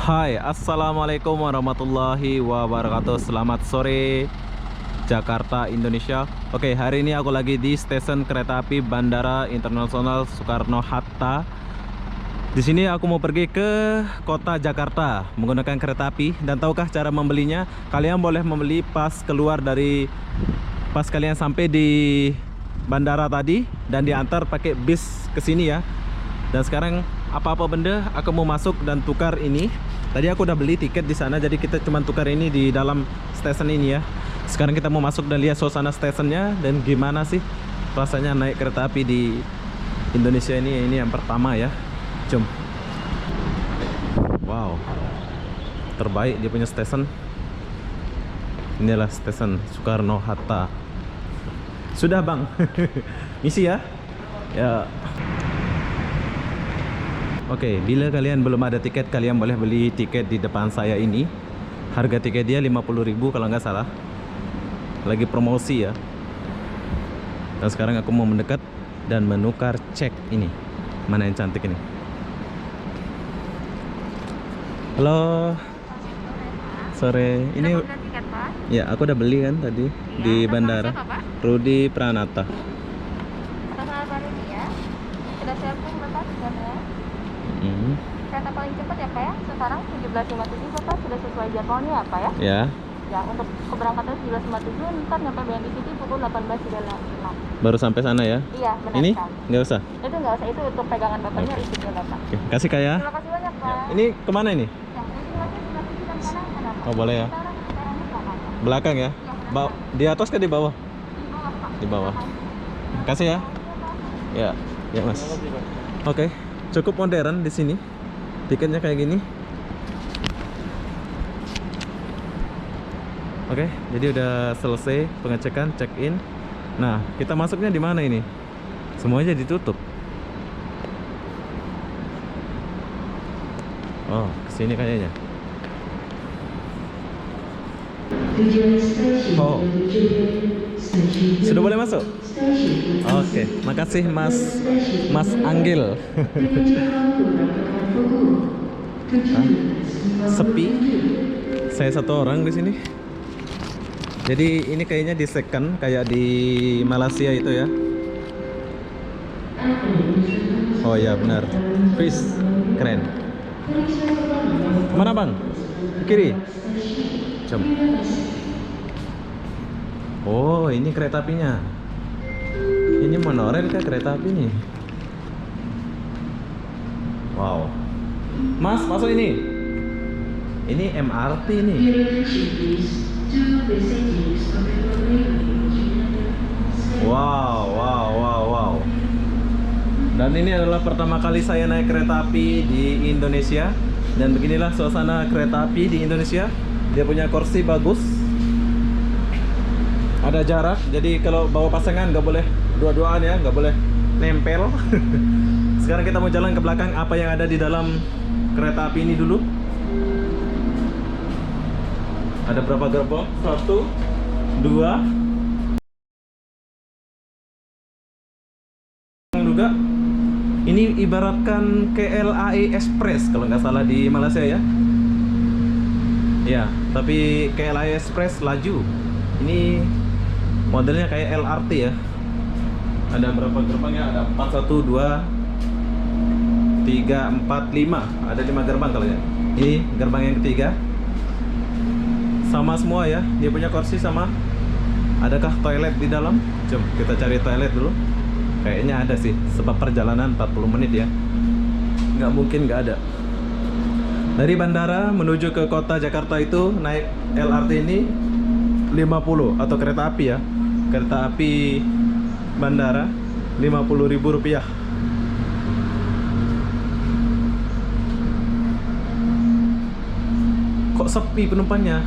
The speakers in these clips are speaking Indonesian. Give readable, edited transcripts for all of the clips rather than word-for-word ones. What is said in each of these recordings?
Hai, assalamualaikum warahmatullahi wabarakatuh. Selamat sore Jakarta, Indonesia. Oke, hari ini aku lagi di stasiun kereta api Bandara Internasional Soekarno-Hatta. Di sini aku mau pergi ke kota Jakarta menggunakan kereta api. Dan tahukah cara membelinya? Kalian boleh membeli pas kalian sampai di bandara tadi dan diantar pakai bis ke sini ya. Dan sekarang apa-apa benda aku mau masuk dan tukar ini. Tadi aku udah beli tiket di sana, jadi kita cuma tukar ini di dalam stasiun ini ya. Sekarang kita mau masuk dan lihat suasana stasiunnya dan gimana sih rasanya naik kereta api di Indonesia ini. Ini yang pertama ya. Jom. Wow, terbaik dia punya stasiun. Inilah stasiun Soekarno-Hatta. Sudah bang. Misi ya. Ya. Oke, bila kalian belum ada tiket, kalian boleh beli tiket di depan saya ini. Harga tiket dia 50.000 kalau nggak salah. Lagi promosi ya. Dan sekarang aku mau mendekat dan menukar cek ini. Mana yang cantik ini? Halo. Sore. Ini udah tiket, Pak? ya, aku udah beli kan tadi di bandara. Siapa, Pak? Rudi Pranata. Atas nama Pak Rudi ya. Sudah siap Bapak tiketnya. Kereta paling cepat ya Pak ya. Sekarang 17.57 Bapak sudah sesuai jadwalnya ya Pak ya. Ya. Ya, untuk keberangkatan 17.57 ntar nyampe BNI City pukul 18.36. Baru sampai sana ya. Iya, benar Ini sekali. nggak usah. Itu nggak usah, itu untuk pegangan Bapaknya Oke. risikonya Bapak. Oke, kasih Kak ya. Terima kasih banyak Pak. Ini kemana ini? Ya, mungkin lagi sebelah kiri dan kanan ada Pak. Oh boleh ya. Sekarang di belakang. Belakang ya. Di atas ke di bawah? Di bawah Pak. Di bawah. Kasih ya. Ya, ya Mas. Oke, cukup modern di sini. Tiketnya kayak gini. Oke, jadi udah selesai pengecekan, check in. Nah, kita masuknya di mana ini? Semuanya ditutup. Oh, kesini kayaknya. Oh, sudah boleh masuk? Oke, makasih Mas Anggil. Sepi. Saya satu orang di sini. Jadi ini kayaknya di second kayak di Malaysia itu ya. Oh ya benar. Fish keren. Mana bang? Kiri. Jom. Oh ini kereta apinya. Ini monorail kah kereta api nih? Wow. Mas masuk ini. Ini MRT nih. Wow. Dan ini adalah pertama kali saya naik kereta api di Indonesia. Dan beginilah suasana kereta api di Indonesia. Dia punya kursi bagus. Ada jarak, jadi kalau bawa pasangan nggak boleh dua-duaan ya, nggak boleh nempel. Sekarang kita mau jalan ke belakang apa yang ada di dalam kereta api ini dulu. Ada berapa gerbong? 1, 2 juga. Ini ibaratkan KLAE Express kalau nggak salah di Malaysia ya. Ya, tapi KLAE Express laju. Ini modelnya kayak LRT ya. Ada berapa gerbangnya? Ada 4, 1, 2 3, 4, 5. Ada 5 gerbang kalau ya. Ini gerbang yang ketiga. Sama semua ya, dia punya kursi sama. Adakah toilet di dalam? Jom kita cari toilet dulu. Kayaknya ada sih, sebab perjalanan 40 menit ya. Nggak mungkin nggak ada. Dari bandara menuju ke kota Jakarta itu naik LRT ini 50 atau kereta api ya. Kereta api bandara 50.000 rupiah. Kok sepi penumpangnya?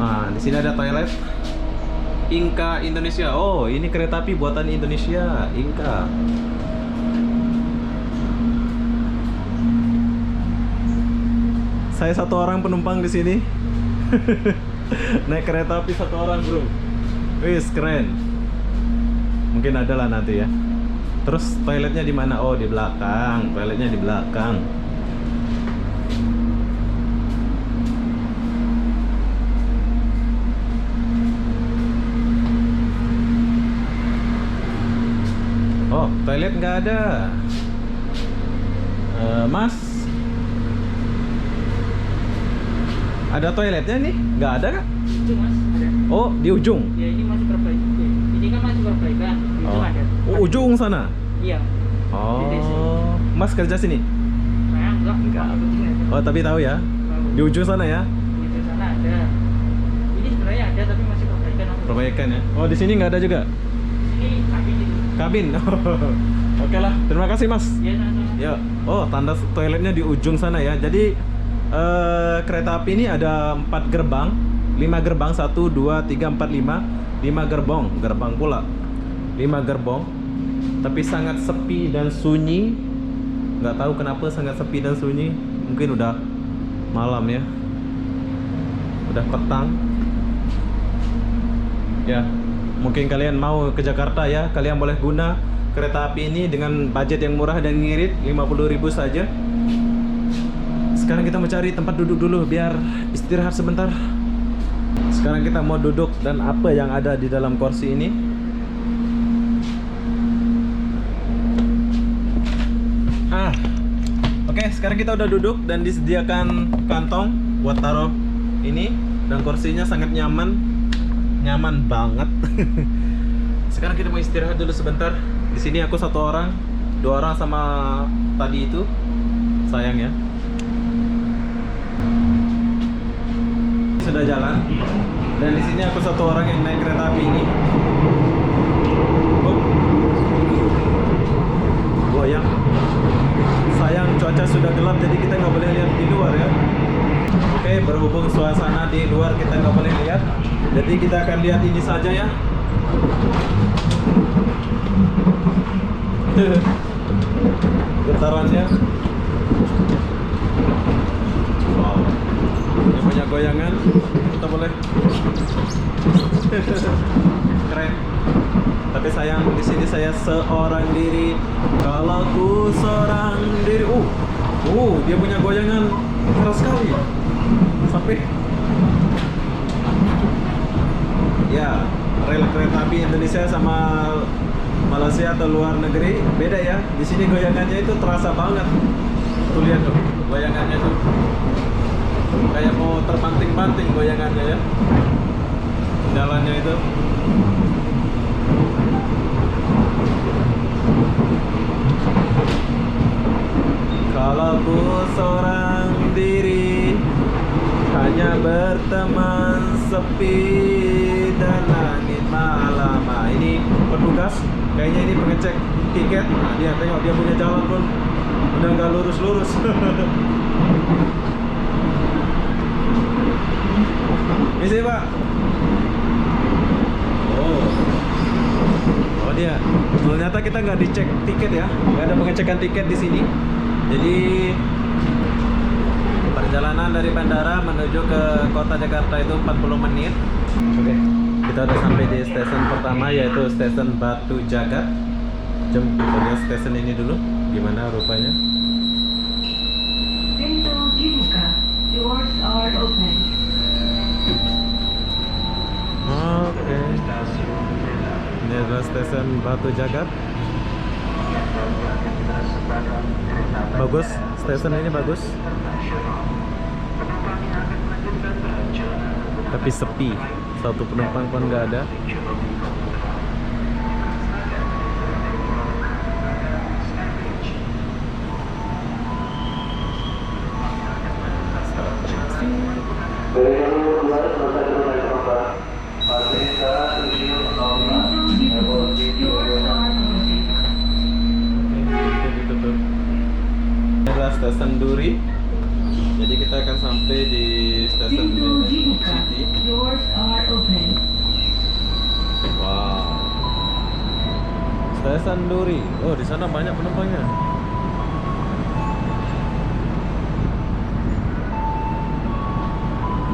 Nah, di sini ada toilet. Inka Indonesia. Oh, ini kereta api buatan Indonesia, Inka. Saya satu orang penumpang di sini. Naik kereta api satu orang, bro. Wis, keren. Mungkin ada lah nanti ya. Terus toiletnya di mana? Oh, di belakang. Toiletnya di belakang. Toilet nggak ada. Mas, ada toiletnya nih? Nggak ada kak? Ujung mas, ada. Oh, di ujung. Ya ini masih perbaikan. Ini kan masih perbaikan. Itu Oh, ada. oh ujung sana. Iya. Oh, Mas kerja sini? Saya enggak. Enggak. Ujung aja. Oh, tapi tahu ya? Tahu. Di ujung sana ya? Di sana ada. Ini sebenarnya ada tapi masih perbaikan. Perbaikan ya? Oh, di sini nggak ada juga? Ini kabin itu. Kabin? Oke lah, terima kasih mas. Ya sama-sama. Ya, oh tanda toiletnya di ujung sana ya. Jadi kereta api ini ada 4 gerbang, 5 gerbang, 1, 2, 3, 4, 5 gerbang pula, 5 gerbong. Tapi sangat sepi dan sunyi. Nggak tahu kenapa sangat sepi dan sunyi. Mungkin udah malam ya, udah petang. Ya, mungkin kalian mau ke Jakarta ya, kalian boleh guna kereta api ini dengan budget yang murah dan ngirit, 50.000 saja. Sekarang kita mau cari tempat duduk dulu biar istirahat sebentar. Sekarang kita mau duduk dan apa yang ada di dalam kursi ini. Oke, sekarang kita udah duduk dan disediakan kantong buat taruh ini, dan kursinya sangat nyaman. Nyaman banget. Sekarang kita mau istirahat dulu sebentar. Di sini aku 1 orang, 2 orang sama tadi itu. Sayang ya. Sudah jalan. Dan di sini aku 1 orang yang naik kereta api ini. Oh. Goyang. Sayang cuaca sudah gelap jadi kita nggak boleh lihat di luar ya. Oke, berhubung suasana di luar kita nggak boleh lihat, jadi kita akan lihat ini saja ya. Getarannya. Wow. Ini banyak goyangan. Kita boleh. Keren. Tapi sayang di sini saya seorang diri. Kalau ku seorang diri. Dia punya goyangan keras sekali. Sampai. Ya, rel kereta api Indonesia sama Malaysia atau luar negeri beda ya. Di sini goyangannya itu terasa banget. Tuh lihat tuh, goyangannya tuh. Kayak mau terbanting-banting goyangannya ya. Jalannya itu. Kalau ku seorang diri, hanya berteman sepi dan langit malam. Ini petugas, kayaknya ini pengecek tiket. Nah, dia tengok dia punya jalan pun udah nggak lurus-lurus. Misi pak. Oh dia. Ternyata kita nggak dicek tiket ya, nggak ada pengecekan tiket di sini. Jadi perjalanan dari bandara menuju ke kota Jakarta itu 40 menit. Oke, kita udah sampai di stasiun pertama yaitu stasiun Batu Jagat. Jom kita lihat stasiun ini dulu, gimana rupanya. Pintu dibuka. Doors are open. Oke. Ini adalah stasiun Batu Jagat. Bagus, stasiun ini bagus. Tapi sepi, 1 penumpang pun nggak ada. Ditutup. Ini adalah stasiun Duri. Jadi kita akan sampai di stasiun Pintu dibuka. City. Doors are open. Wow. Stasiun Duri. Oh, di sana banyak penumpangnya.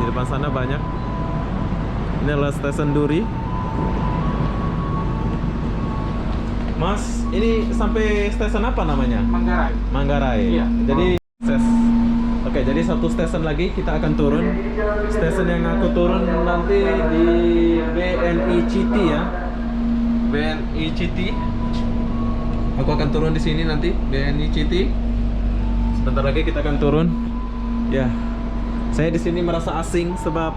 Di depan sana banyak. Ini adalah stasiun Duri. Mas, ini sampai stasiun apa namanya? Manggarai. Manggarai. Iya. Jadi Oke, jadi 1 stasiun lagi kita akan turun. Stasiun yang aku turun nanti di BNI City ya. BNI City. Aku akan turun di sini nanti BNI City. Sebentar lagi kita akan turun. Ya, saya di sini merasa asing sebab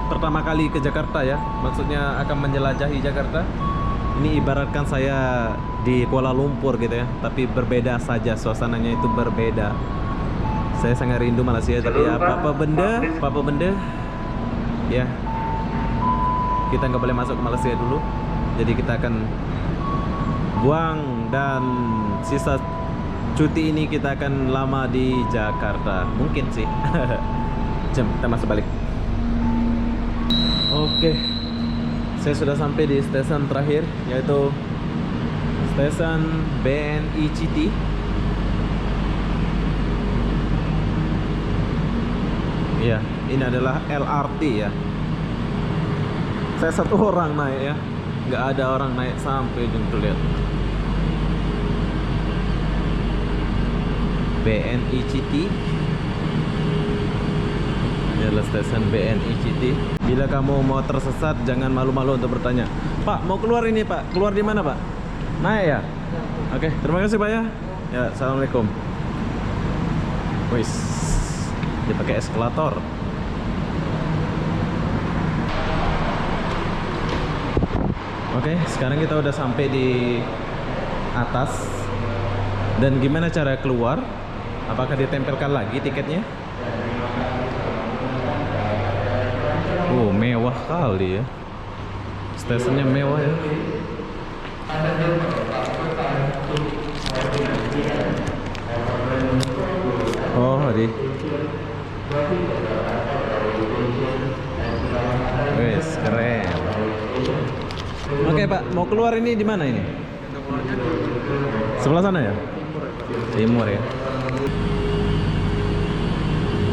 pertama kali ke Jakarta ya. Maksudnya akan menjelajahi Jakarta. Ini ibaratkan saya di Kuala Lumpur gitu ya, tapi berbeda saja, suasananya itu berbeda. Saya sangat rindu Malaysia, tapi apa benda, ya kita nggak boleh masuk ke Malaysia dulu. Jadi kita akan buang dan sisa cuti ini kita akan lama di Jakarta, mungkin sih. Jom kita masuk balik. Oke, saya sudah sampai di stasiun terakhir, yaitu stasiun BNI City. Ya, ini adalah LRT ya. Saya satu orang naik ya, nggak ada orang naik sampai ujung tuh, lihat. BNI City. Ini adalah stasiun BNI City. Bila kamu mau tersesat, jangan malu-malu untuk bertanya. Pak, mau keluar ini Pak? Keluar di mana Pak? Naik ya? Oke, terima kasih Pak ya. Ya, assalamualaikum. Wis, dia pakai eskalator. Oke, sekarang kita udah sampai di atas. Dan gimana cara keluar? Apakah ditempelkan lagi tiketnya? Oh, mewah kali ya. Stasiunnya mewah ya. Oh, di. Wes, keren. Oke, Pak, mau keluar ini di mana ini? Sebelah sana ya? Timur ya.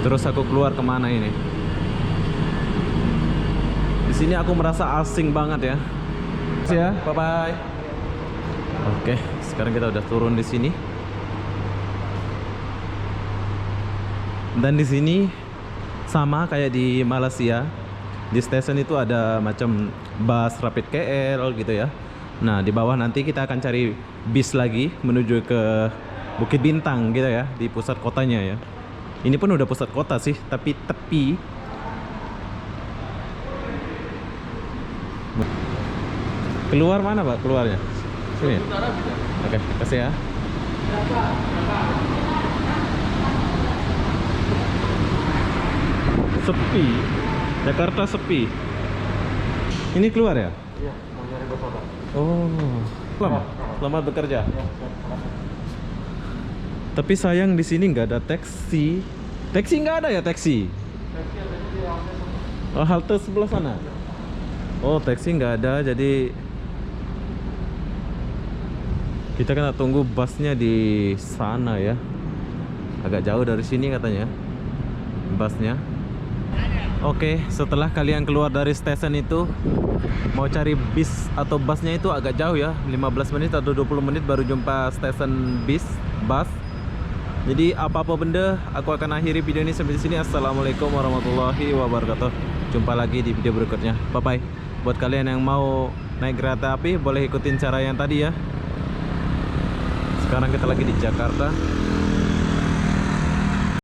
Terus aku keluar kemana ini? Di sini aku merasa asing banget ya. Ya, bye bye. Oke, sekarang kita udah turun di sini. Dan di sini sama kayak di Malaysia. Di stasiun itu ada macam bus Rapid KL gitu ya. Nah, di bawah nanti kita akan cari bis lagi menuju ke Bukit Bintang gitu ya, di pusat kotanya ya. Ini pun udah pusat kota sih, tapi tepi. Keluar mana Pak? Keluarnya? Sini. Oke, kasih ya. Sepi. Jakarta sepi. Ini keluar ya? Iya, mau nyari Bapak. Oh. Selamat bekerja. Tapi sayang di sini nggak ada taksi. Taksi nggak ada ya taksi? Oh, halte sebelah sana. Oh, taksi nggak ada, jadi kita kena tunggu busnya di sana ya. Agak jauh dari sini katanya busnya. Oke, setelah kalian keluar dari stasiun itu, mau cari bis atau busnya itu agak jauh ya, 15 menit atau 20 menit baru jumpa stasiun bus. Jadi apa-apa benda, aku akan akhiri video ini sampai di sini. Assalamualaikum warahmatullahi wabarakatuh. Jumpa lagi di video berikutnya. Bye bye. Buat kalian yang mau naik kereta api, boleh ikutin cara yang tadi ya. Sekarang kita lagi di Jakarta.